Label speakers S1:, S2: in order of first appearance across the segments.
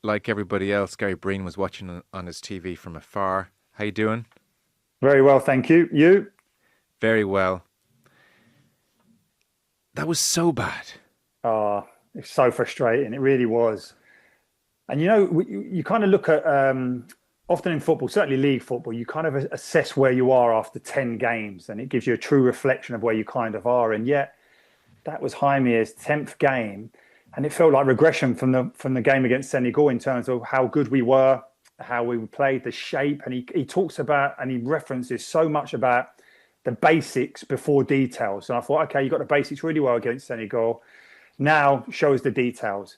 S1: like everybody else, Gary Breen was watching on his TV from afar. How you doing?
S2: Very well, thank you. You?
S1: Very well. That was so bad.
S2: Ah, it's so frustrating. It really was. And you kind of look at often in football, certainly league football, you kind of assess where you are after 10 games, and it gives you a true reflection of where you kind of are. And yet, that was Heimir's 10th game, and it felt like regression from the game against Senegal in terms of how good we were, how we played, the shape. And he talks about and he references so much about the basics before details. And I thought, okay, you got the basics really well against Senegal. Now shows the details.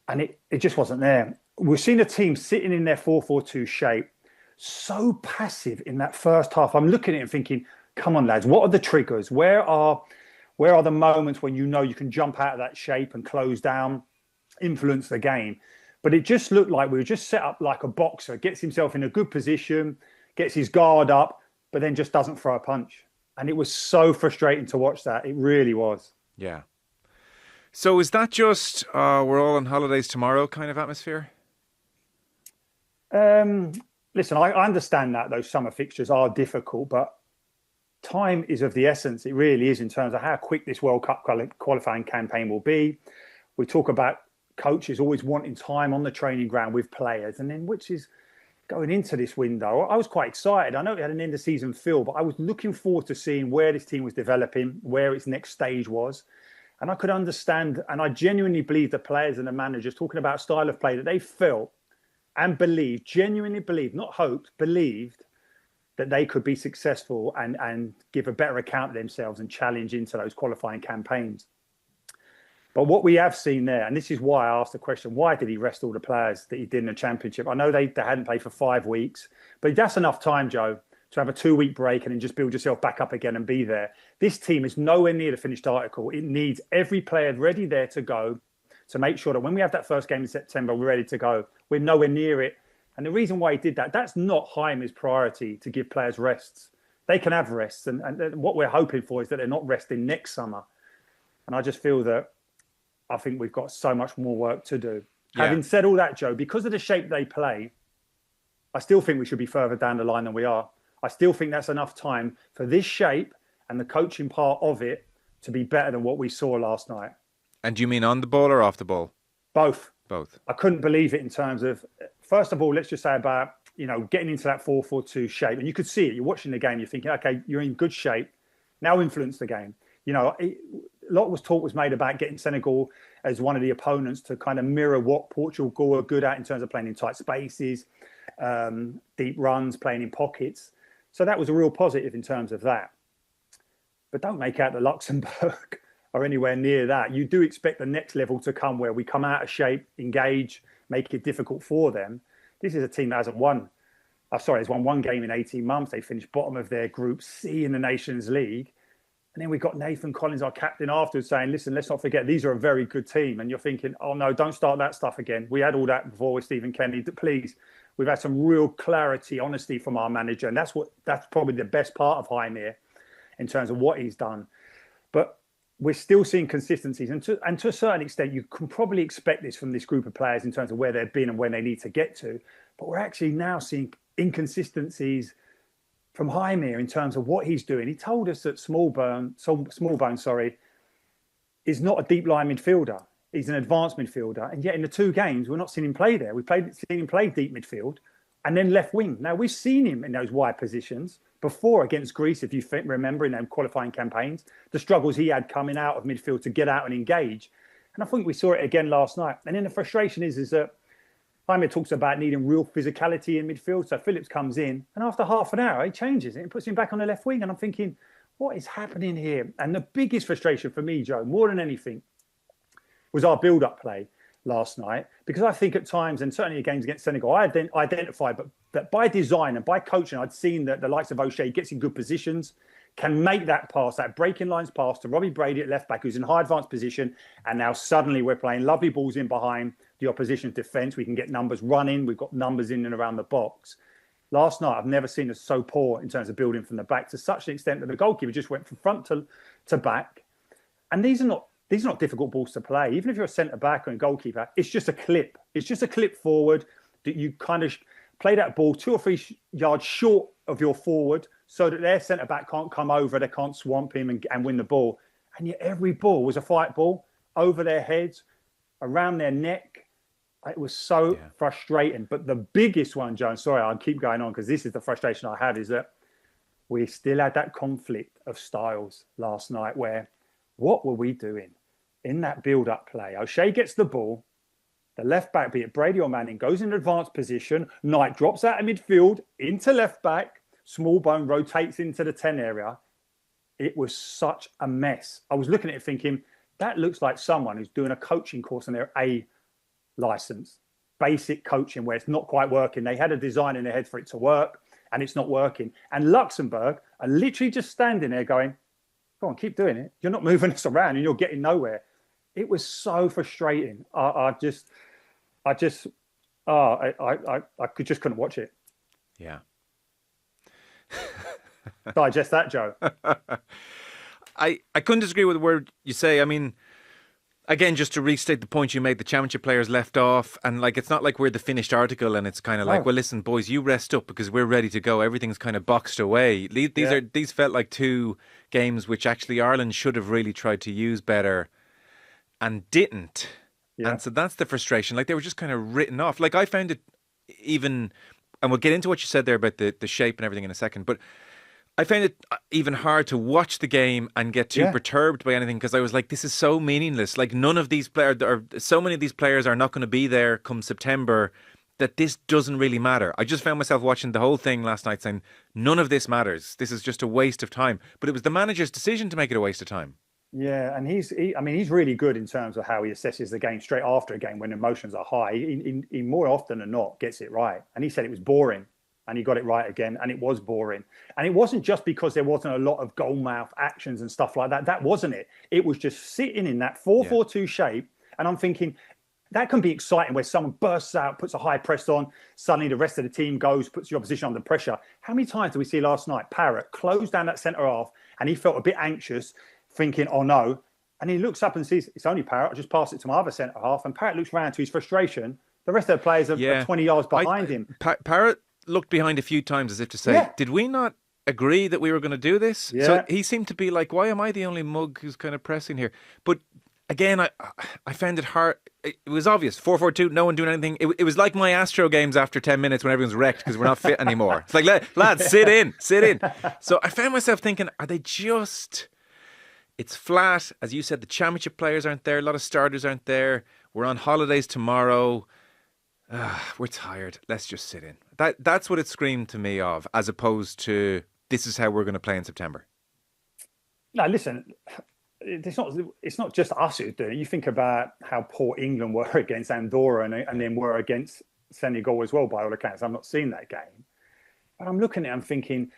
S2: And it just wasn't there. We've seen a team sitting in their 4-4-2 shape, so passive in that first half. I'm looking at it and thinking, come on, lads, what are the triggers? Where are the moments when you know you can jump out of that shape and close down, influence the game? But it just looked like we were just set up like a boxer, gets himself in a good position, gets his guard up, but then just doesn't throw a punch. And it was so frustrating to watch that. It really was.
S1: Yeah. So is that just we're all on holidays tomorrow kind of atmosphere?
S2: Um, Listen, I understand that those summer fixtures are difficult, but time is of the essence. It really is in terms of how quick this World Cup qualifying campaign will be. We talk about coaches always wanting time on the training ground with players, and then which is going into this window. I was quite excited. I know it had an end of season feel, but I was looking forward to seeing where this team was developing, where its next stage was. And I could understand, and I genuinely believe the players and the managers talking about style of play that they felt and believed, genuinely believed, not hoped, believed that they could be successful and give a better account of themselves and challenge into those qualifying campaigns. But what we have seen there, and this is why I asked the question, why did he rest all the players that he did in the Championship? I know they hadn't played for 5 weeks, but that's enough time, Joe, to have a 2 week break and then just build yourself back up again and be there. This team is nowhere near the finished article. It needs every player ready there to go to make sure that when we have that first game in September, we're ready to go. We're nowhere near it. And the reason why he did that, that's not Heimer's priority to give players rests. They can have rests. And what we're hoping for is that they're not resting next summer. And I just feel that I think we've got so much more work to do. Yeah. Having said all that, Joe, because of the shape they play, I still think we should be further down the line than we are. I still think that's enough time for this shape and the coaching part of it to be better than what we saw last night.
S1: And do you mean on the ball or off the ball?
S2: Both.
S1: Both.
S2: I couldn't believe it in terms of, first of all, let's just say about, getting into that 4-4-2 shape. And you could see it. You're watching the game. You're thinking, okay, you're in good shape. Now influence the game. A lot was made about getting Senegal as one of the opponents to kind of mirror what Portugal are good at in terms of playing in tight spaces, deep runs, playing in pockets. So that was a real positive in terms of that. But don't make out that Luxembourg are anywhere near that. You do expect the next level to come where we come out of shape, engage, make it difficult for them. This is a team that hasn't won. It's won one game in 18 months. They finished bottom of their Group C in the Nations League. And then we got Nathan Collins, our captain, afterwards saying, listen, let's not forget, these are a very good team. And you're thinking, oh, no, don't start that stuff again. We had all that before with Stephen Kenny. Please, we've had some real clarity, honesty from our manager. And that's probably the best part of Heimir in terms of what he's done. But we're still seeing consistencies. And to a certain extent, you can probably expect this from this group of players in terms of where they've been and where they need to get to. But we're actually now seeing inconsistencies from Heimir in terms of what he's doing. He told us that Smallbone, is not a deep line midfielder. He's an advanced midfielder. And yet in the 2 games, we're not seeing him play there. Seen him play deep midfield and then left wing. Now, we've seen him in those wide positions before against Greece, if you remember, in them qualifying campaigns, the struggles he had coming out of midfield to get out and engage. And I think we saw it again last night. And then the frustration is that Heimir talks about needing real physicality in midfield. So Phillips comes in and after half an hour, he changes it and puts him back on the left wing. And I'm thinking, what is happening here? And the biggest frustration for me, Joe, more than anything, was our build-up play last night. Because I think at times, and certainly in games against Senegal, I identified, but that by design and by coaching, I'd seen that the likes of O'Shea gets in good positions, can make that pass, that breaking lines pass to Robbie Brady at left back, who's in high advanced position. And now suddenly we're playing lovely balls in behind the opposition's defence. We can get numbers running. We've got numbers in and around the box. Last night, I've never seen us so poor in terms of building from the back to such an extent that the goalkeeper just went from front to back. And these are not these are not difficult balls to play. Even if you're a centre back or a goalkeeper, it's just a clip. It's just a clip forward that you kind of play that ball 2 or 3 yards short of your forward so that their centre back can't come over, they can't swamp him and win the ball. And yet every ball was a fight ball over their heads, around their neck. It was so frustrating. But the biggest one, Joe, sorry, I'll keep going on because this is the frustration I have, is that we still had that conflict of styles last night where what were we doing in that build-up play? O'Shea gets the ball, the left back, be it Brady or Manning, goes in advanced position, Knight drops out of midfield into left back, Smallbone rotates into the 10 area. It was such a mess. I was looking at it thinking, that looks like someone who's doing a coaching course on their A license, basic coaching where it's not quite working. They had a design in their head for it to work and it's not working. And Luxembourg are literally just standing there going, go on, keep doing it. You're not moving us around and you're getting nowhere. It was so frustrating. I just couldn't watch it.
S1: Yeah.
S2: Digest that, Joe.
S1: I couldn't disagree with the word you say. I mean, again, just to restate the point you made, the championship players left off, and like it's not like we're the finished article and it's kind of like, well, listen, boys, you rest up because we're ready to go. Everything's kind of boxed away. These felt like 2 games which actually Ireland should have really tried to use better and didn't. Yeah. And so that's the frustration. Like they were just kind of written off. Like I found it even, and we'll get into what you said there about the shape and everything in a second, but I found it even hard to watch the game and get too perturbed by anything because I was like, this is so meaningless. Like none of these players, or so many of these players are not going to be there come September that this doesn't really matter. I just found myself watching the whole thing last night saying, none of this matters. This is just a waste of time. But it was the manager's decision to make it a waste of time.
S2: Yeah, and he's really good in terms of how he assesses the game straight after a game when emotions are high. He more often than not gets it right. And he said it was boring. And he got it right again, and it was boring. And it wasn't just because there wasn't a lot of goalmouth actions and stuff like that. That wasn't it. It was just sitting in that 4-4-2 shape. And I'm thinking, that can be exciting where someone bursts out, puts a high press on, suddenly the rest of the team goes, puts the opposition under pressure. How many times did we see last night Parrott close down that centre half, and he felt a bit anxious, thinking, oh no. And he looks up and sees, it's only Parrott, I'll just pass it to my other centre half. And Parrott looks around to his frustration. The rest of the players are 20 yards behind him.
S1: Parrott looked behind a few times as if to say, did we not agree that we were going to do this? Yeah. So he seemed to be like, why am I the only mug who's kind of pressing here? But again, I found it hard. It was obvious. 4-4-2, no one doing anything. It was like my Astro games after 10 minutes when everyone's wrecked because we're not fit anymore. It's like, lads, sit in. So I found myself thinking, are they just... It's flat. As you said, the championship players aren't there. A lot of starters aren't there. We're on holidays tomorrow. We're tired. Let's just sit in. That's what it screamed to me of, as opposed to this is how we're going to play in September.
S2: No, listen, it's not just us who's doing it. You think about how poor England were against Andorra and then were against Senegal as well, by all accounts. I've not seen that game. But I'm looking at it, I'm thinking,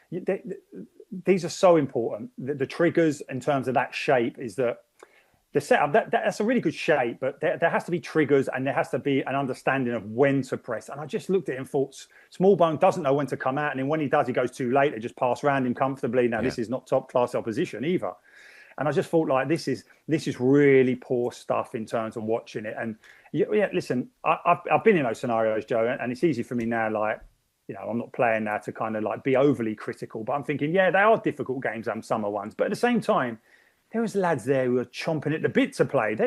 S2: these are so important. The triggers in terms of that shape is that the setup, that's a really good shape, but there has to be triggers and there has to be an understanding of when to press. And I just looked at it and thought, Smallbone doesn't know when to come out. And then when he does, he goes too late. They just pass around him comfortably. Now, this is not top class opposition either. And I just thought, like, this is really poor stuff in terms of watching it. And listen, I've been in those scenarios, Joe, and it's easy for me now, like, you know, I'm not playing now to kind of like be overly critical, but I'm thinking, they are difficult games, summer ones. But at the same time, there was lads there who are chomping at the bit to play.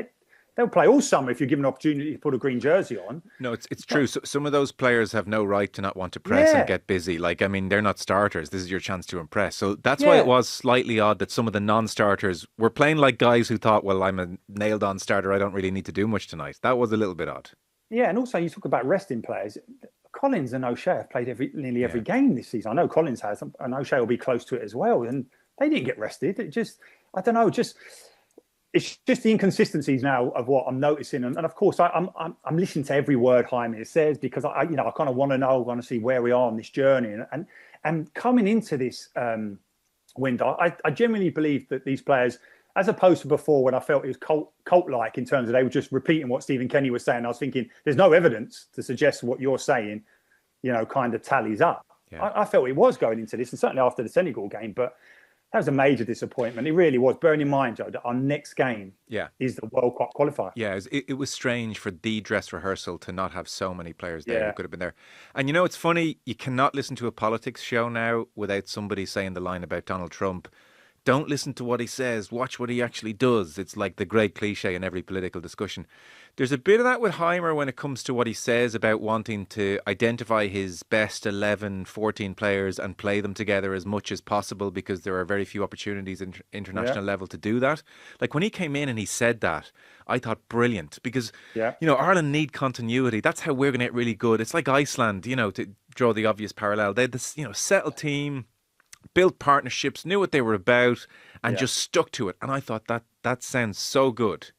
S2: They'll play all summer if you're given an opportunity to put a green jersey on. No,
S1: it's true. So, some of those players have no right to not want to press and get busy. Like, I mean, they're not starters. This is your chance to impress. So that's why it was slightly odd that some of the non-starters were playing like guys who thought, well, I'm a nailed-on starter. I don't really need to do much tonight. That was a little bit odd. Yeah,
S2: and also you talk about resting players. Collins and O'Shea have played nearly every game this season. I know Collins has, and O'Shea will be close to it as well. And they didn't get rested. It just, I don't know, it's just the inconsistencies now of what I'm noticing. And of course, I'm listening to every word Heimir says because I kind of want to see where we are on this journey. And coming into this window, I genuinely believe that these players, as opposed to before when I felt it was cult-like in terms of they were just repeating what Stephen Kenny was saying. I was thinking, there's no evidence to suggest what you're saying, kind of tallies up. Yeah. I felt it was going into this, and certainly after the Senegal game, but That was a major disappointment. It really was. Bearing in mind, Joe, that our next game is the World Cup qualifier.
S1: Yeah, it was strange for the dress rehearsal to not have so many players there who
S2: Yeah.
S1: could have been there. And you know, it's funny, you cannot listen to a politics show now without somebody saying the line about Donald Trump. Don't listen to what he says, watch what he actually does. It's like the great cliche in every political discussion. There's a bit of that with Heimir when it comes to what he says about wanting to identify his best 11, 14 players and play them together as much as possible because there are very few opportunities at international level to do that. Like when he came in and he said that, I thought brilliant because, you know, Ireland need continuity. That's how we're going to get really good. It's like Iceland, you know, to draw the obvious parallel. They had this, you know, settled team, built partnerships, knew what they were about, and just stuck to it. And I thought that sounds so good.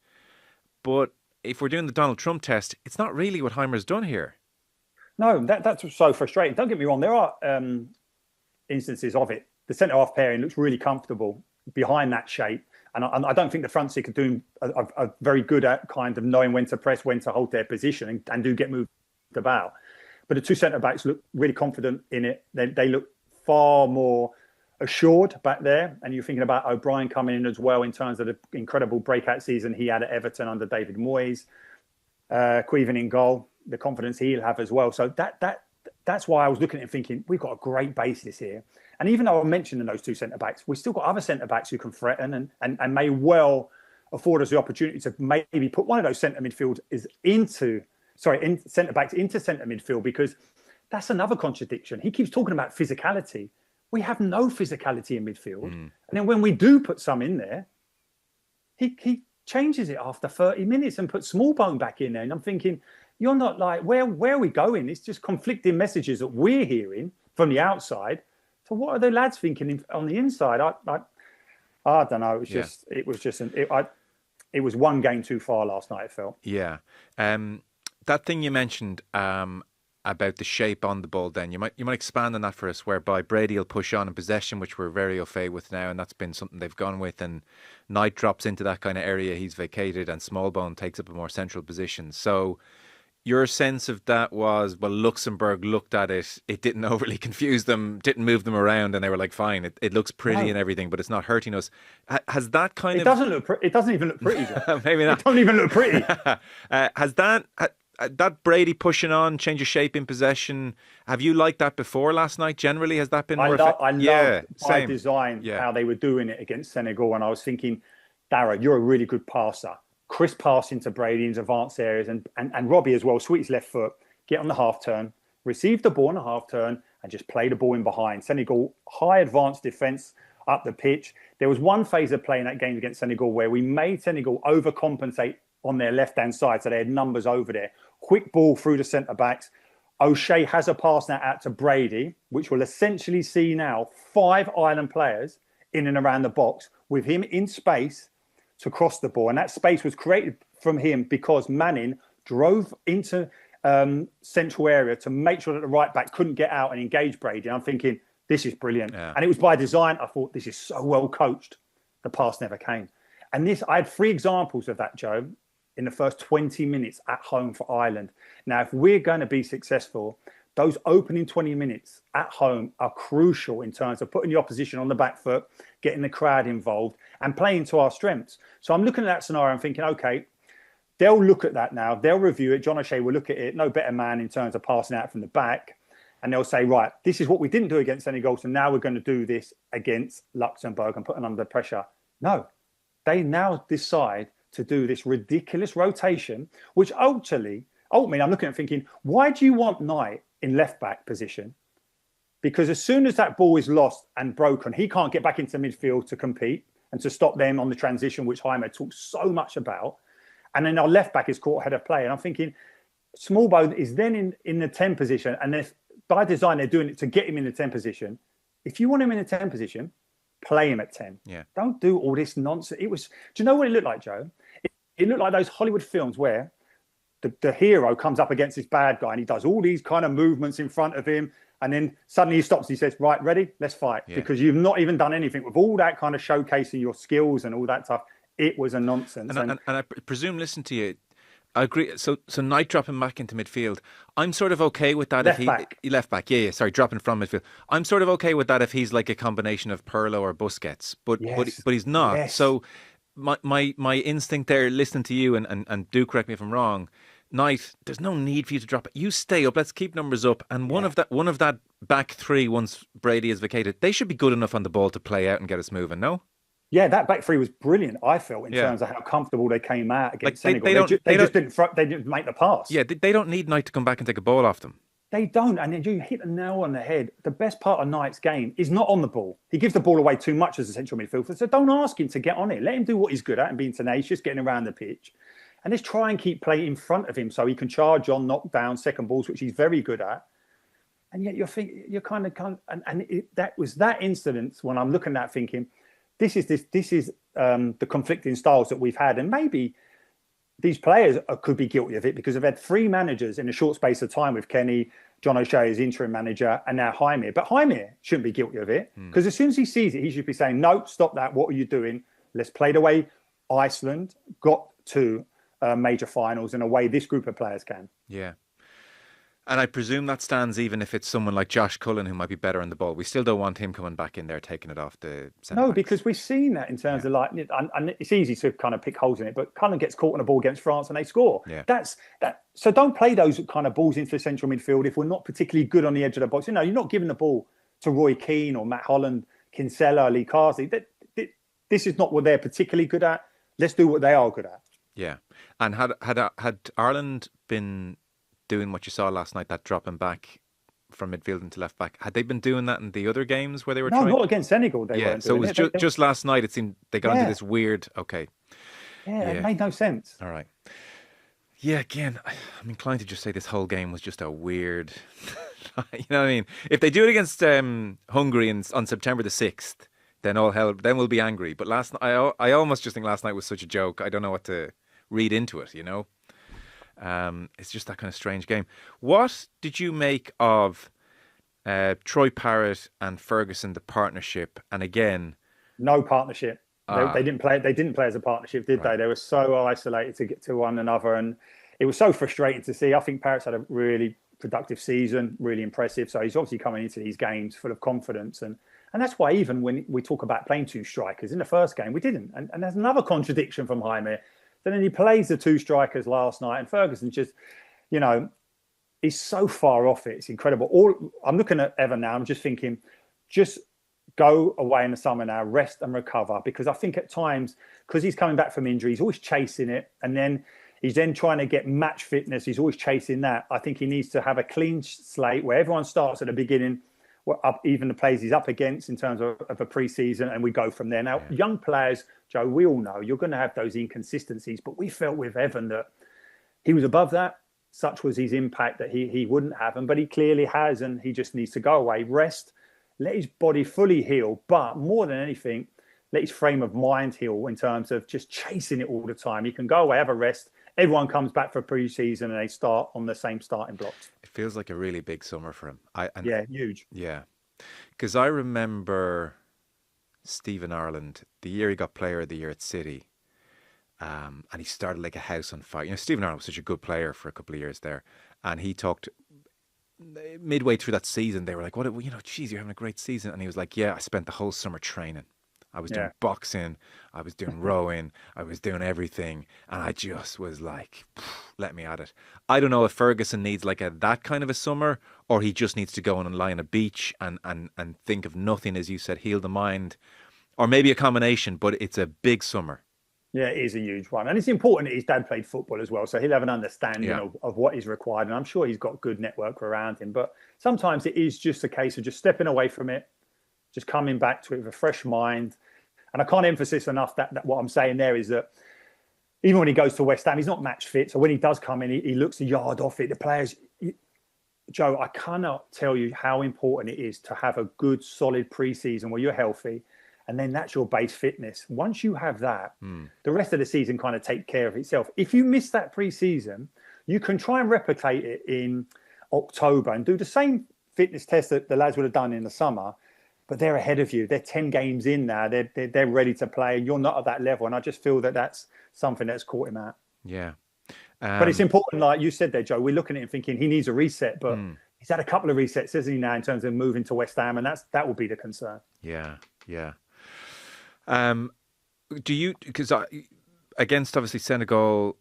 S1: But if we're doing the Donald Trump test, it's not really what Heimer's done here.
S2: No, that's so frustrating. Don't get me wrong. There are instances of it. The centre-half pairing looks really comfortable behind that shape. And I don't think the front six are doing a very good at kind of knowing when to press, when to hold their position and do get moved about. But the two centre-backs look really confident in it. They look far more assured back there. And you're thinking about O'Brien coming in as well in terms of the incredible breakout season he had at Everton under David Moyes. Queven in goal, the confidence he'll have as well. So that's why I was looking at it thinking, we've got a great basis here. And even though I'm mentioning those two centre-backs, we've still got other centre-backs who can threaten and may well afford us the opportunity to maybe put one of those centre midfield centre-backs into centre midfield, because that's another contradiction. He keeps talking about physicality. We have no physicality in midfield. And then when we do put some in there, he changes it after 30 minutes and puts Smallbone back in there. And I'm thinking, you're not like, where are we going? It's just conflicting messages that we're hearing from the outside. So what are the lads thinking on the inside? I don't know. It was one game too far last night, it felt.
S1: Yeah. That thing you mentioned about the shape on the ball, then you might expand on that for us, whereby Brady will push on in possession, which we're very au fait with now, and that's been something they've gone with, and Knight drops into that kind of area he's vacated, and Smallbone takes up a more central position. So your sense of that was, well, Luxembourg looked at it, it didn't overly confuse them, didn't move them around, and they were like, fine, it looks pretty and everything, but it's not hurting us. Has that kind
S2: of... It doesn't even look pretty.
S1: Maybe not.
S2: It doesn't even look pretty.
S1: Has that Brady pushing on, change of shape in possession, have you liked that before last night? Generally, has that been more effective?
S2: I loved by design how they were doing it against Senegal, and I was thinking, Darragh, you're a really good passer. Crisp pass into Brady into advanced areas, and Robbie as well, sweet his left foot, get on the half turn, receive the ball on the half turn, and just play the ball in behind. Senegal, high advanced defence up the pitch. There was one phase of play in that game against Senegal where we made Senegal overcompensate on their left-hand side, so they had numbers over there. Quick ball through the centre-backs. O'Shea has a pass now out to Brady, which will essentially see now 5 Ireland players in and around the box with him in space to cross the ball. And that space was created from him because Manning drove into central area to make sure that the right back couldn't get out and engage Brady. And I'm thinking, this is brilliant. Yeah. And it was by design. I thought, this is so well coached. The pass never came. And I had 3 examples of that, Joe, in the first 20 minutes at home for Ireland. Now, if we're going to be successful, those opening 20 minutes at home are crucial in terms of putting the opposition on the back foot, getting the crowd involved, and playing to our strengths. So I'm looking at that scenario and thinking, okay, they'll look at that now. They'll review it. John O'Shea will look at it. No better man in terms of passing out from the back. And they'll say, right, this is what we didn't do against Senegal, so now we're going to do this against Luxembourg and put them under pressure. No, they now decide to do this ridiculous rotation, which ultimately, I'm looking at thinking, why do you want Knight in left-back position? Because as soon as that ball is lost and broken, he can't get back into midfield to compete and to stop them on the transition, which Heimir talks so much about. And then our left-back is caught ahead of play. And I'm thinking, Smallbone is then in the 10 position, and by design, they're doing it to get him in the 10 position. If you want him in the 10 position, play him at 10.
S1: Yeah.
S2: Don't do all this nonsense. Do you know what it looked like, Joe? It looked like those Hollywood films where the hero comes up against this bad guy and he does all these kind of movements in front of him. And then suddenly he stops and he says, right, ready? Let's fight. Yeah. Because you've not even done anything with all that kind of showcasing your skills and all that stuff. It was a nonsense.
S1: And I presume, listen to you, I agree. So Knight dropping back into midfield. I'm sort of okay with that
S2: Left
S1: if
S2: back.
S1: he left back. Yeah, sorry, dropping from midfield. I'm sort of okay with that if he's like a combination of Pirlo or Busquets,
S2: Yes.
S1: but he's not.
S2: Yes.
S1: So my instinct there, listening to you, and do correct me if I'm wrong. Knight, there's no need for you to drop it. You stay up. Let's keep numbers up. And
S2: Yeah.
S1: one of that back three, once Brady is vacated, they should be good enough on the ball to play out and get us moving. No.
S2: Yeah, that back three was brilliant. I felt in
S1: Yeah.
S2: terms of how comfortable they came out
S1: Like
S2: against Senegal. They just didn't make the pass.
S1: Yeah, they don't need Knight to come back and take a ball off them.
S2: They don't, and then you hit the nail on the head. The best part of Knight's game is not on the ball. He gives the ball away too much as a central midfielder. So don't ask him to get on it. Let him do what he's good at and being tenacious, getting around the pitch. And let's try and keep play in front of him so he can charge on, knock down second balls, which he's very good at. And yet that was that incident when I'm looking at thinking, this is the conflicting styles that we've had, and maybe these players could be guilty of it because they've had three managers in a short space of time with Kenny, John O'Shea as interim manager, and now Heimir. But Heimir shouldn't be guilty of it because as soon as he sees it, he should be saying, "No, stop that! What are you doing? Let's play the way Iceland got to major finals in a way this group of players can."
S1: Yeah. And I presume that stands even if it's someone like Josh Cullen who might be better on the ball. We still don't want him coming back in there taking it off the centre
S2: No,
S1: backs.
S2: because we've seen that in terms of like, and it's easy to kind of pick holes in it, but Cullen gets caught on a ball against France and they score.
S1: Yeah.
S2: That's that. So don't play those kind of balls into the central midfield if we're not particularly good on the edge of the box. You know, you're not giving the ball to Roy Keane or Matt Holland, Kinsella, Lee Carsley. This is not what they're particularly good at. Let's do what they are good at.
S1: Yeah. And had Ireland been doing what you saw last night, that dropping back from midfield into left back, had they been doing that in the other games where they were trying?
S2: No, not against Senegal. They weren't.
S1: So it was just last night. It seemed they got into this weird. Okay.
S2: Yeah, it made no sense.
S1: All right. Yeah, again, I'm inclined to just say this whole game was just a weird. You know what I mean? If they do it against Hungary on September the 6th, then all hell, then we'll be angry. But last night, I almost just think last night was such a joke. I don't know what to read into it. You know. It's just that kind of strange game. What did you make of Troy Parrott and Ferguson, the partnership? And again,
S2: no partnership. They didn't play. They didn't play as a partnership, did they? They were so isolated to get to one another, and it was so frustrating to see. I think Parrott's had a really productive season, really impressive. So he's obviously coming into these games full of confidence, and that's why even when we talk about playing two strikers in the first game, we didn't. And there's another contradiction from Heimir. Then he plays the two strikers last night, and Ferguson just, you know, he's so far off it. It's incredible. I'm looking at Evan now. I'm just thinking, just go away in the summer now, rest and recover. Because I think at times, because he's coming back from injury, he's always chasing it. And then he's then trying to get match fitness. He's always chasing that. I think he needs to have a clean slate where everyone starts at the beginning, even the players he's up against in terms of a pre-season, and we go from there. Now, young players, Joe, we all know you're going to have those inconsistencies, but we felt with Evan that he was above that. Such was his impact that he wouldn't have them, but he clearly has, and he just needs to go away, rest, let his body fully heal, but more than anything, let his frame of mind heal in terms of just chasing it all the time. He can go away, have a rest. Everyone comes back for pre-season and they start on the same starting blocks.
S1: It feels like a really big summer for him.
S2: Huge.
S1: Yeah. Because I remember Stephen Ireland, the year he got Player of the Year at City, and he started like a house on fire. You know, Stephen Ireland was such a good player for a couple of years there. And he talked midway through that season, they were like, "What? You know, geez, you're having a great season." And he was like, "Yeah, I spent the whole summer training. I was doing boxing, I was doing rowing, I was doing everything, and I just was like, let me at it." I don't know if Ferguson needs like that kind of a summer, or he just needs to go and lie on a beach and think of nothing, as you said, heal the mind, or maybe a combination. But it's a big summer.
S2: Yeah, it is a huge one. And it's important that his dad played football as well. So he'll have an understanding of what is required. And I'm sure he's got good network around him. But sometimes it is just a case of just stepping away from it, just coming back to it with a fresh mind. And I can't emphasize enough that what I'm saying there is that even when he goes to West Ham, he's not match fit. So when he does come in, he looks a yard off it. The players, Joe, I cannot tell you how important it is to have a good, solid pre-season where you're healthy. And then that's your base fitness. Once you have that, the rest of the season kind of take care of itself. If you miss that pre-season, you can try and replicate it in October and do the same fitness test that the lads would have done in the summer, but they're ahead of you. They're 10 games in now. They're ready to play. You're not at that level. And I just feel that that's something that's caught him out.
S1: Yeah.
S2: But it's important, like you said there, Joe. We're looking at him thinking he needs a reset, but he's had a couple of resets, hasn't he, now, in terms of moving to West Ham, and that will be the concern.
S1: Yeah, yeah. Do you, because against obviously Senegal,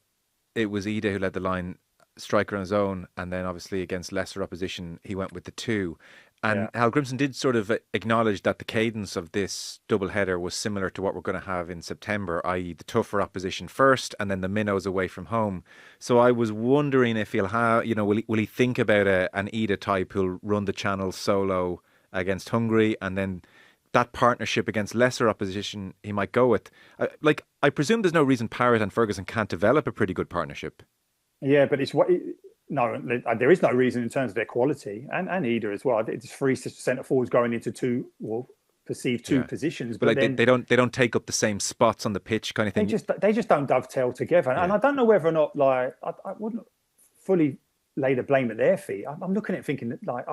S1: it was Ida who led the line, striker on his own, and then obviously against lesser opposition, he went with the two. And Hallgrimsson did sort of acknowledge that the cadence of this double header was similar to what we're going to have in September, i.e. the tougher opposition first and then the minnows away from home. So I was wondering if he'll have, will he think about an Ida type who'll run the channel solo against Hungary, and then that partnership against lesser opposition he might go with. I presume there's no reason Parrott and Ferguson can't develop a pretty good partnership.
S2: Yeah, but no, there is no reason in terms of their quality, and Ida as well. It's three centre forwards going into two positions,
S1: but they don't take up the same spots on the pitch, kind of thing.
S2: They just don't dovetail together, and I don't know whether or not I wouldn't fully lay the blame at their feet. I'm looking at it thinking that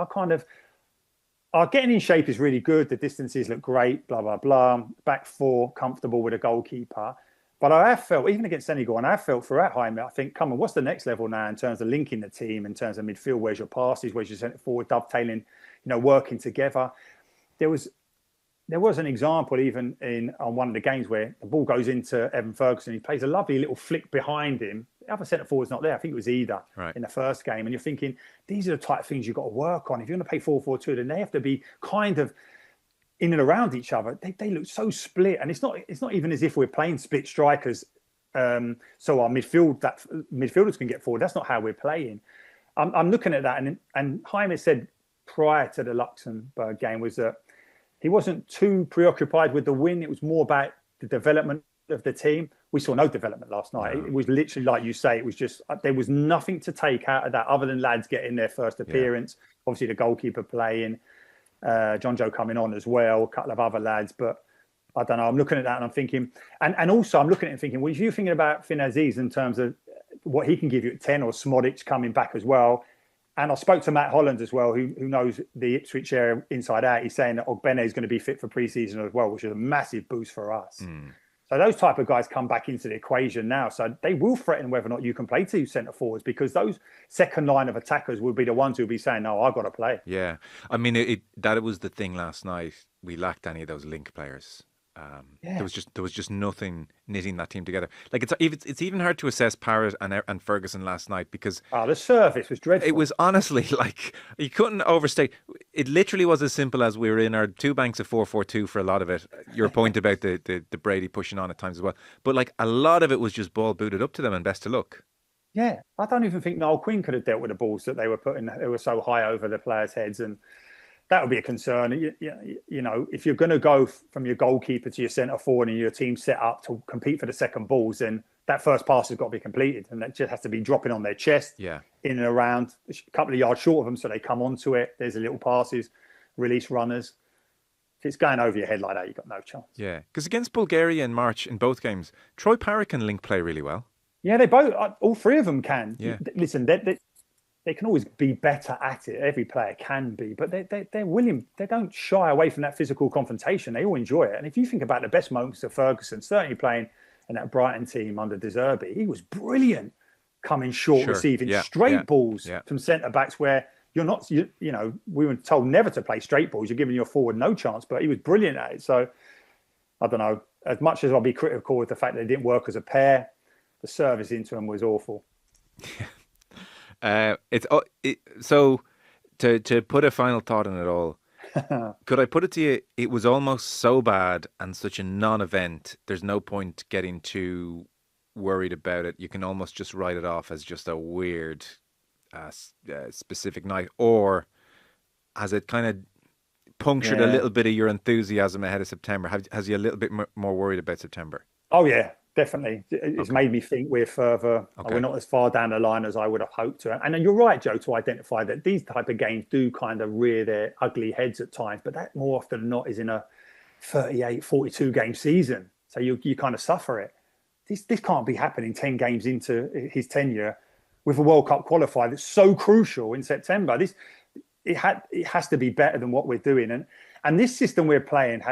S2: our getting in shape is really good. The distances look great, blah, blah, blah. Back four, comfortable with a goalkeeper. But I have felt, even against Senegal, and I have felt throughout Heimir, I think, come on, what's the next level now in terms of linking the team, in terms of midfield? Where's your passes? Where's your centre forward? Dovetailing, working together. There was an example even on one of the games where the ball goes into Evan Ferguson. He plays a lovely little flick behind him. The other centre forward's not there. I think it was Ida in the first game. And you're thinking, these are the type of things you've got to work on. If you're going to play 4-4-2, then they have to be kind of in and around each other. They look so split. And it's not even as if we're playing split strikers. So our midfielders can get forward. That's not how we're playing. I'm looking at that. And Heimir said prior to the Luxembourg game was that he wasn't too preoccupied with the win. It was more about the development of the team. We saw no development last night. It was literally, like you say, it was just, there was nothing to take out of that other than lads getting their first appearance. Obviously, the goalkeeper playing, John Joe coming on as well, a couple of other lads. But I don't know. I'm looking at that and I'm thinking, and also I'm looking at it and thinking, well, if you're thinking about Finn Aziz in terms of what he can give you at 10, or Smodic coming back as well. And I spoke to Matt Holland as well, who knows the Ipswich area inside out. He's saying that Ogbene is going to be fit for pre-season as well, which is a massive boost for us. So those type of guys come back into the equation now. So they will threaten whether or not you can play two centre forwards, because those second line of attackers will be the ones who will be saying, no, I've got to play.
S1: Yeah. I mean, that was the thing last night. We lacked any of those link players. There was just nothing knitting that team together. Like it's even hard to assess Parrott and Ferguson last night, because
S2: the service was dreadful.
S1: It was honestly like you couldn't overstate. It literally was as simple as we were in our two banks of 4-4-2 for a lot of it. Your point about the Brady pushing on at times as well, but like a lot of it was just ball booted up to them and best to look.
S2: Yeah, I don't even think Noel Quinn could have dealt with the balls that they were putting. They were so high over the players' heads, and that would be a concern. If you're going to go from your goalkeeper to your centre forward and your team set up to compete for the second balls, then that first pass has got to be completed, and that just has to be dropping on their chest, in and around, a couple of yards short of them, so they come onto it. There's a little passes, release runners. If it's going over your head like that, you've got no chance.
S1: Yeah, because against Bulgaria in March in both games, Troy Parrott can link play really well.
S2: Yeah, they both, all three of them can.
S1: Yeah.
S2: Listen, they can always be better at it. Every player can be, but they're willing. They don't shy away from that physical confrontation. They all enjoy it. And if you think about the best moments of Ferguson, certainly playing in that Brighton team under De Zerbi, he was brilliant coming short, receiving straight balls from centre-backs where you're not, we were told never to play straight balls. You're giving your forward no chance, but he was brilliant at it. So, I don't know. As much as I'll be critical of the fact that they didn't work as a pair, the service into him was awful.
S1: So to put a final thought on it all, could I put it to you? It was almost so bad and such a non-event. There's no point getting too worried about it. You can almost just write it off as just a weird, specific night. Or has it kind of punctured a little bit of your enthusiasm ahead of September? Has you a little bit more worried about September?
S2: Oh yeah. Definitely. It's made me think we're further, we're not as far down the line as I would have hoped to. And you're right, Joe, to identify that these type of games do kind of rear their ugly heads at times, but that more often than not is in a 38, 42 game season. So you kind of suffer it. This can't be happening 10 games into his tenure with a World Cup qualifier that's so crucial in September. It has to be better than what we're doing. And this system we're playing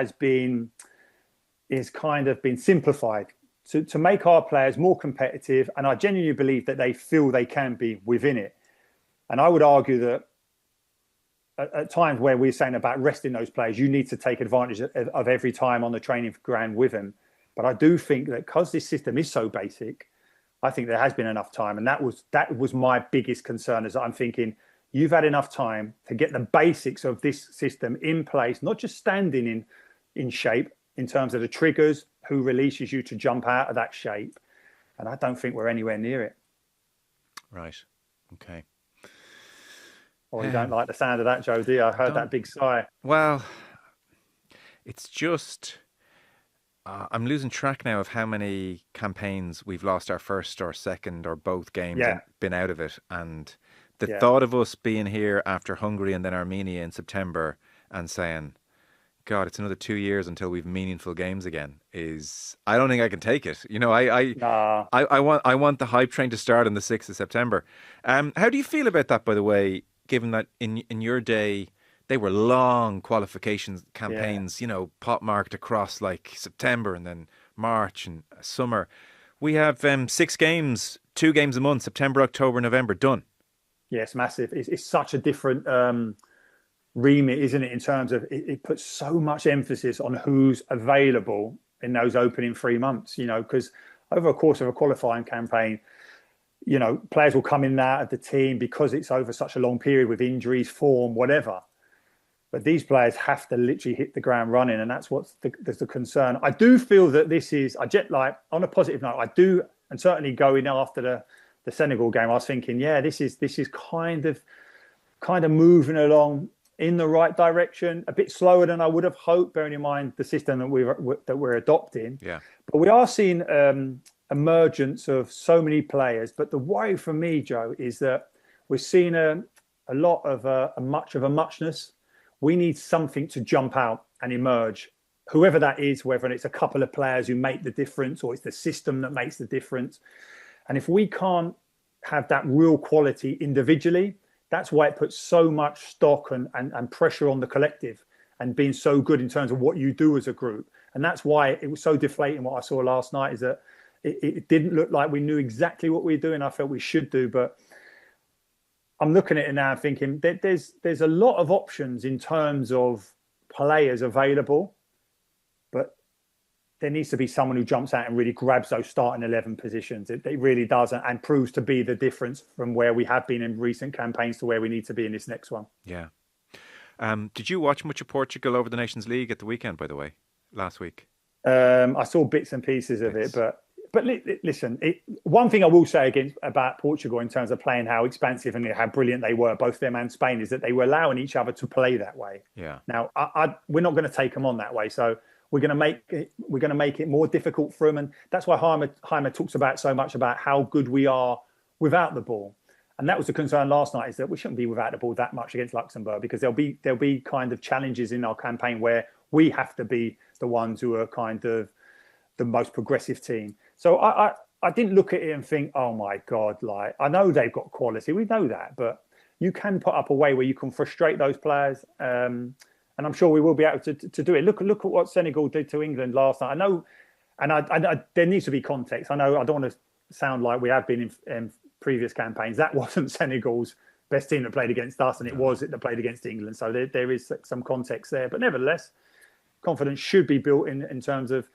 S2: is kind of been simplified to make our players more competitive. And I genuinely believe that they feel they can be within it. And I would argue that at times where we're saying about resting those players, you need to take advantage of every time on the training ground with them. But I do think that because this system is so basic, I think there has been enough time. And that was my biggest concern, is that I'm thinking you've had enough time to get the basics of this system in place, not just standing in shape in terms of the triggers, who releases you to jump out of that shape. And I don't think we're anywhere near it.
S1: Right. Okay.
S2: Oh, you don't like the sound of that, Joe, do you? I heard that big sigh.
S1: Well, it's just... I'm losing track now of how many campaigns we've lost our first or second or both games and been out of it. And the thought of us being here after Hungary and then Armenia in September and saying, God, it's another 2 years until we've meaningful games again, is... I don't think I can take it. You know, I want the hype train to start on the 6th of September. How do you feel about that, by the way, given that in your day... They were long qualifications campaigns, you know, pot marked across like September and then March and summer. We have 6 games, 2 games a month, September, October, November, done.
S2: Yes, massive. It's such a different remit, isn't it, in terms of it puts so much emphasis on who's available in those opening 3 months, you know, because over the course of a qualifying campaign, you know, players will come in and out of the team because it's over such a long period with injuries, form, whatever. But these players have to literally hit the ground running, and that's what's the concern. I do feel that this is, on a positive note, I do, and certainly going after the Senegal game, I was thinking, this is kind of moving along in the right direction, a bit slower than I would have hoped, bearing in mind the system that we're adopting.
S1: Yeah.
S2: But we are seeing emergence of so many players. But the worry for me, Joe, is that we're seeing a lot of a muchness. We need something to jump out and emerge, whoever that is, whether it's a couple of players who make the difference or it's the system that makes the difference. And if we can't have that real quality individually, that's why it puts so much stock and pressure on the collective and being so good in terms of what you do as a group. And that's why it was so deflating what I saw last night, is that it didn't look like we knew exactly what we were doing. I felt we should do, but I'm looking at it now and thinking that there's a lot of options in terms of players available, but there needs to be someone who jumps out and really grabs those starting 11 positions. It really does, and proves to be the difference from where we have been in recent campaigns to where we need to be in this next one.
S1: Yeah. Did you watch much of Portugal over the Nations League at the weekend, by the way, last week?
S2: I saw bits and pieces of it, but listen, one thing I will say about Portugal in terms of playing, how expansive and how brilliant they were, both them and Spain, is that they were allowing each other to play that way.
S1: Yeah.
S2: Now, we're not going to take them on that way, so we're going to make it more difficult for them, and that's why Heimir talks about so much about how good we are without the ball. And that was the concern last night, is that we shouldn't be without the ball that much against Luxembourg, because there'll be kind of challenges in our campaign where we have to be the ones who are kind of the most progressive team. So I didn't look at it and think, oh my God, like, I know they've got quality, we know that, but you can put up a way where you can frustrate those players, and I'm sure we will be able to do it. Look at what Senegal did to England last night. I know, and I there needs to be context. I know I don't want to sound like we have been in previous campaigns. That wasn't Senegal's best team that played against us, and it was it that played against England. So there is some context there, but nevertheless, confidence should be built in terms of.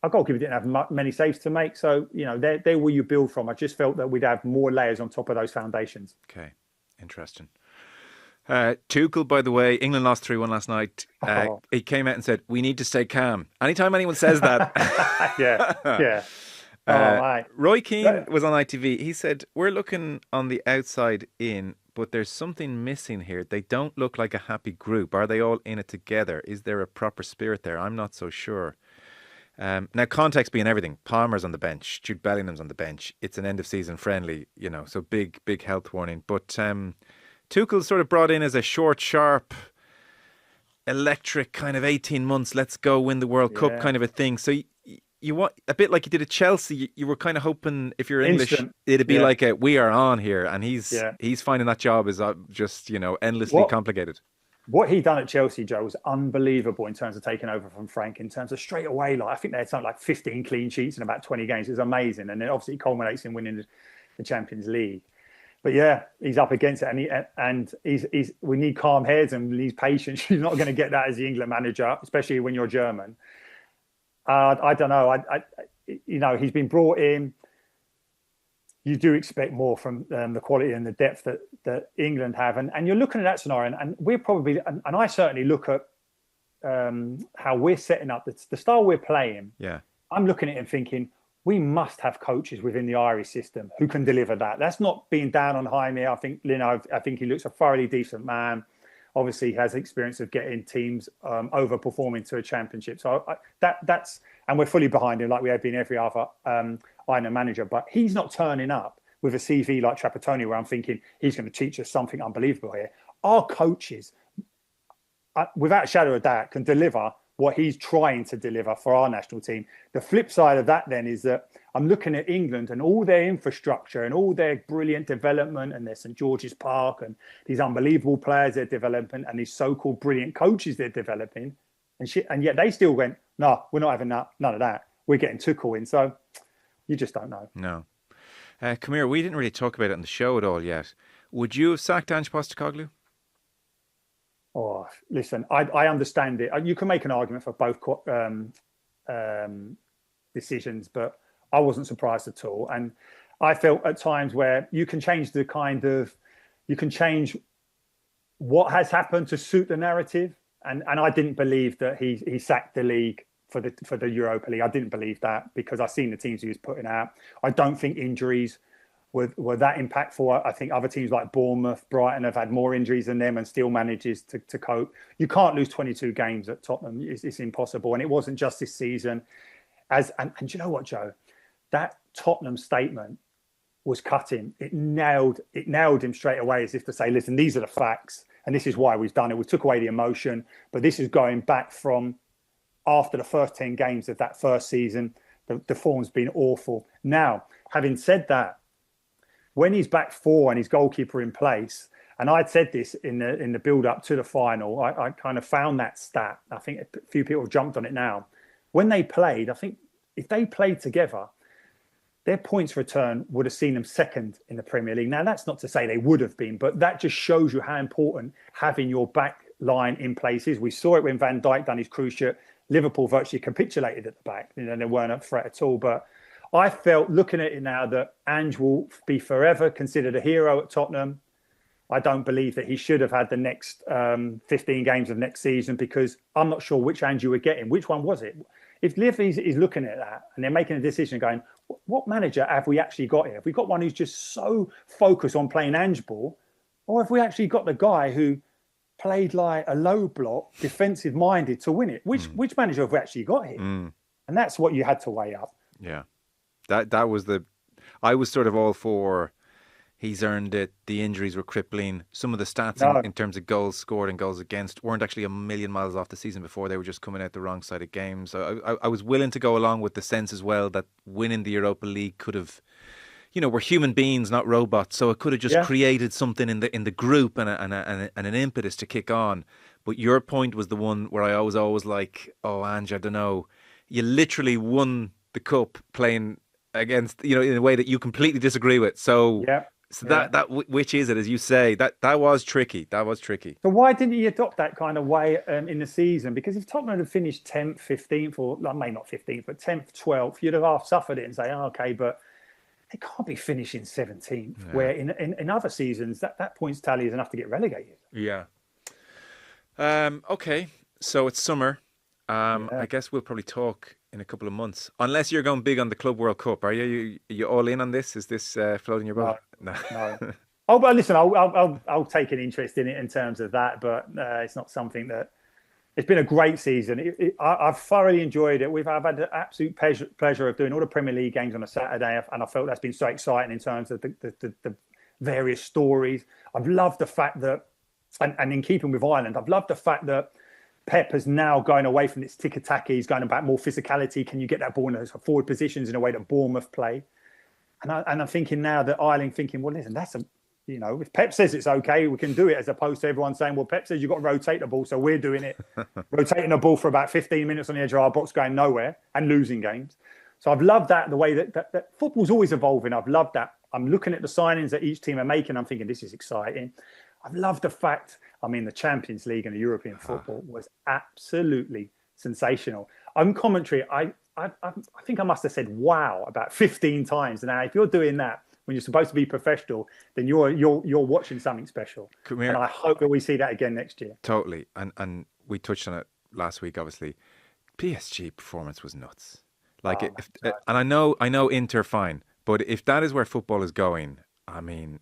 S2: Our goalkeeper didn't have many saves to make, so you know there where you build from. I just felt that we'd have more layers on top of those foundations.
S1: Okay, interesting. Tuchel, by the way, England lost 3-1 last night. He came out and said, "We need to stay calm." Anytime anyone says that,
S2: yeah.
S1: Roy Keane was on ITV. He said, "We're looking on the outside in, but there's something missing here. They don't look like a happy group. Are they all in it together? Is there a proper spirit there? I'm not so sure." Now, context being everything. Palmer's on the bench. Jude Bellingham's on the bench. It's an end of season friendly, you know, so big health warning. But Tuchel's sort of brought in as a short, sharp, electric kind of 18 months, let's go win the World Cup kind of a thing. So you want a bit like you did at Chelsea. You were kind of hoping, if you're English, it'd be like we are on here, and he's finding that job is just, you know, endlessly complicated.
S2: What he done at Chelsea, Joe, was unbelievable in terms of taking over from Frank. In terms of straight away, like I think they had something like 15 clean sheets in about 20 games. It was amazing, and then obviously it culminates in winning the Champions League. But yeah, he's up against it, and he's. We need calm heads and we need patience. You're not going to get that as the England manager, especially when you're German. I don't know. He's been brought in. You do expect more from the quality and the depth that England have. And you're looking at that scenario, and we're probably, and I certainly look at how we're setting up, the style we're playing.
S1: Yeah.
S2: I'm looking at it and thinking, we must have coaches within the Irish system who can deliver that. That's not being down on Heimir. I think he looks a thoroughly decent man. Obviously, he has experience of getting teams overperforming to a championship. So that's, and we're fully behind him like we have been every other Iron manager. But he's not turning up with a CV like Trapattoni, where I'm thinking he's going to teach us something unbelievable here. Our coaches, without a shadow of doubt, can deliver what he's trying to deliver for our national team. The flip side of that then is that I'm looking at England and all their infrastructure and all their brilliant development and their St. George's Park and these unbelievable players they're developing and these so-called brilliant coaches they're developing. And yet they still went, no, we're not having none of that. We're getting Tuchel in. So you just don't know.
S1: No. Come here, we didn't really talk about it on the show at all yet. Would you have sacked Ange Postecoglou?
S2: Oh, listen, I understand it. You can make an argument for both decisions, but I wasn't surprised at all. And I felt at times where you can change you can change what has happened to suit the narrative. And I didn't believe that he sacked the league for the Europa League. I didn't believe that because I've seen the teams he was putting out. I don't think injuries were that impactful. I think other teams like Bournemouth, Brighton have had more injuries than them and still manages to cope. You can't lose 22 games at Tottenham. It's impossible. And it wasn't just this season. And you know what, Joe? That Tottenham statement was cutting. It nailed him straight away, as if to say, listen, these are the facts and this is why we've done it. We took away the emotion, but this is going back from after the first 10 games of that first season. The form's been awful. Now, having said that, when he's back four and his goalkeeper in place, and I'd said this in the build-up to the final, I kind of found that stat. I think a few people have jumped on it now. When they played, I think if they played together, their points return would have seen them second in the Premier League. Now, that's not to say they would have been, but that just shows you how important having your back line in place is. We saw it when Van Dijk done his cruciate. Liverpool virtually capitulated at the back. They weren't a threat at all. But I felt, looking at it now, that Ange will be forever considered a hero at Tottenham. I don't believe that he should have had the next 15 games of next season, because I'm not sure which Ange you were getting. Which one was it? If Liv is looking at that and they're making a decision going, what manager have we actually got here? Have we got one who's just so focused on playing Ange ball? Or have we actually got the guy who played like a low block, defensive minded to win it? Which manager have we actually got here? And that's what you had to weigh up.
S1: Yeah. That was I was sort of all for he's earned it. The injuries were crippling. Some of the stats in terms of goals scored and goals against weren't actually a million miles off the season before. They were just coming out the wrong side of games. So I was willing to go along with the sense as well that winning the Europa League could have, we're human beings, not robots. So it could have just created something in the group and an impetus to kick on. But your point was the one where I was always like, oh, Ange, I don't know. You literally won the cup playing against, in a way that you completely disagree with. So that which is it, as you say, that was tricky. That was tricky.
S2: So why didn't he adopt that kind of way in the season? Because if Tottenham had finished 10th, 15th, or maybe not 15th, but 10th, 12th, you'd have half suffered it and say, okay, but they can't be finishing 17th, where in other seasons that points tally is enough to get relegated.
S1: Yeah. Okay, so it's summer. I guess we'll probably talk in a couple of months, unless you're going big on the Club World Cup. Are you all in on this? Is this floating your boat?
S2: No. Oh, but listen, I'll take an interest in it in terms of that, but it's not something that. It's been a great season. I've thoroughly enjoyed it. I've had the absolute pleasure of doing all the Premier League games on a Saturday, and I felt that's been so exciting in terms of the various stories. I've loved the fact that, and in keeping with Ireland, I've loved the fact that Pep is now going away from this tiki-taka. He's going about more physicality. Can you get that ball in those forward positions in a way that Bournemouth play? And I'm thinking now that Ireland thinking, well, listen, You know, if Pep says it's okay, we can do it, as opposed to everyone saying, well, Pep says you've got to rotate the ball, so we're doing it. Rotating the ball for about 15 minutes on the edge of our box, going nowhere and losing games. So I've loved that, the way that football's always evolving. I've loved that. I'm looking at the signings that each team are making. I'm thinking, this is exciting. I've loved the fact, the Champions League and the European football was absolutely sensational. On commentary, I think I must have said wow about 15 times. And now if you're doing that when you're supposed to be professional, then you're watching something special. And I hope that we see that again next year.
S1: Totally. And we touched on it last week, obviously. PSG performance was nuts. Like, and I know Inter fine, but if that is where football is going, I mean,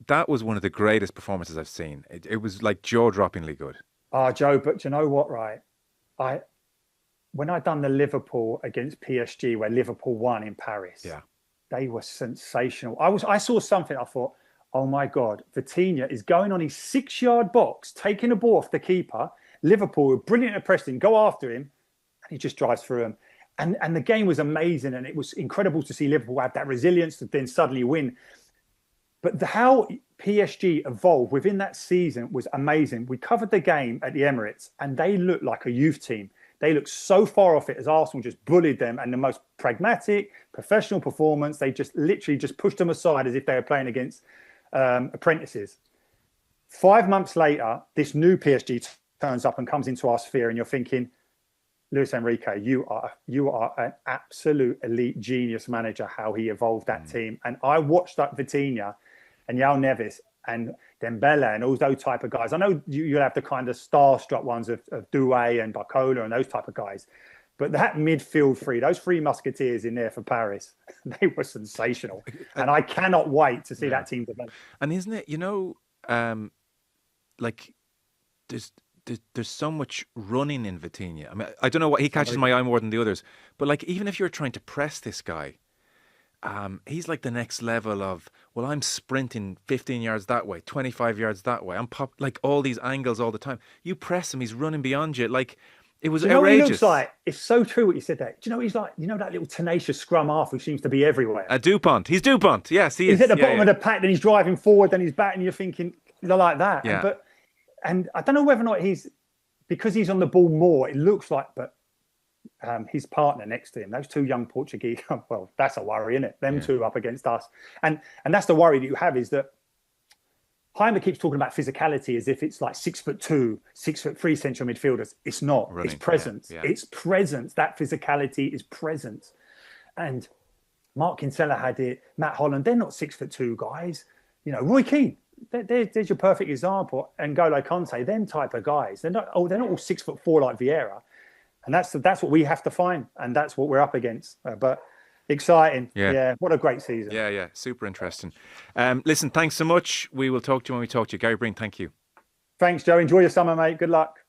S1: that was one of the greatest performances I've seen. It was like jaw-droppingly good.
S2: Oh, Joe, but do you know what, right? When I done the Liverpool against PSG, where Liverpool won in Paris, they were sensational. I saw something, I thought, oh my God, Vitinha is going on his 6-yard box, taking the ball off the keeper. Liverpool were brilliant at pressing, go after him, and he just drives through him. And the game was amazing, and it was incredible to see Liverpool have that resilience to then suddenly win. But how PSG evolved within that season was amazing. We covered the game at the Emirates, and they looked like a youth team. They looked so far off it as Arsenal just bullied them, and the most pragmatic, professional performance. They just literally just pushed them aside as if they were playing against apprentices. 5 months later, this new PSG turns up and comes into our sphere, and you're thinking, Luis Enrique, you are an absolute elite genius manager, how he evolved that team. And I watched that Vitinha and João Neves and Dembele and all those type of guys. I know you'll have the kind of starstruck ones of Doué and Barcola and those type of guys. But that midfield three, those three musketeers in there for Paris, they were sensational. And I cannot wait to see that team develop.
S1: And isn't it, like there's so much running in Vitinha. I mean, I don't know what he catches my eye more than the others, but like even if you're trying to press this guy, he's like the next level of, well, I'm sprinting 15 yards that way, 25 yards that way. I'm like all these angles all the time. You press him, he's running beyond you. Like it was outrageous.
S2: What he looks like? It's so true what you said there. Do you know what he's like? You know that little tenacious scrum half who seems to be everywhere?
S1: Dupont. He's Dupont. Yes, he is.
S2: He's at the bottom of the pack, then he's driving forward, then he's back, and you're thinking, like that.
S1: Yeah.
S2: And I don't know whether or not because he's on the ball more, it looks like, but his partner next to him, those two young Portuguese, well, that's a worry, isn't it? Them two up against us. And that's the worry that you have, is that Heimir keeps talking about physicality as if it's like 6'2", 6'3" central midfielders. It's not. Running. It's presence. Yeah. It's presence. That physicality is presence. And Mark Kinsella had it. Matt Holland, they're not 6'2" guys. Roy Keane. There's your perfect example. And N'Golo Kanté, them type of guys. They're not all 6'4" like Vieira. And that's what we have to find. And that's what we're up against. But exciting. Yeah. What a great season.
S1: Yeah. Super interesting. Listen, thanks so much. We will talk to you when we talk to you. Gary Breen, thank you.
S2: Thanks, Joe. Enjoy your summer, mate. Good luck.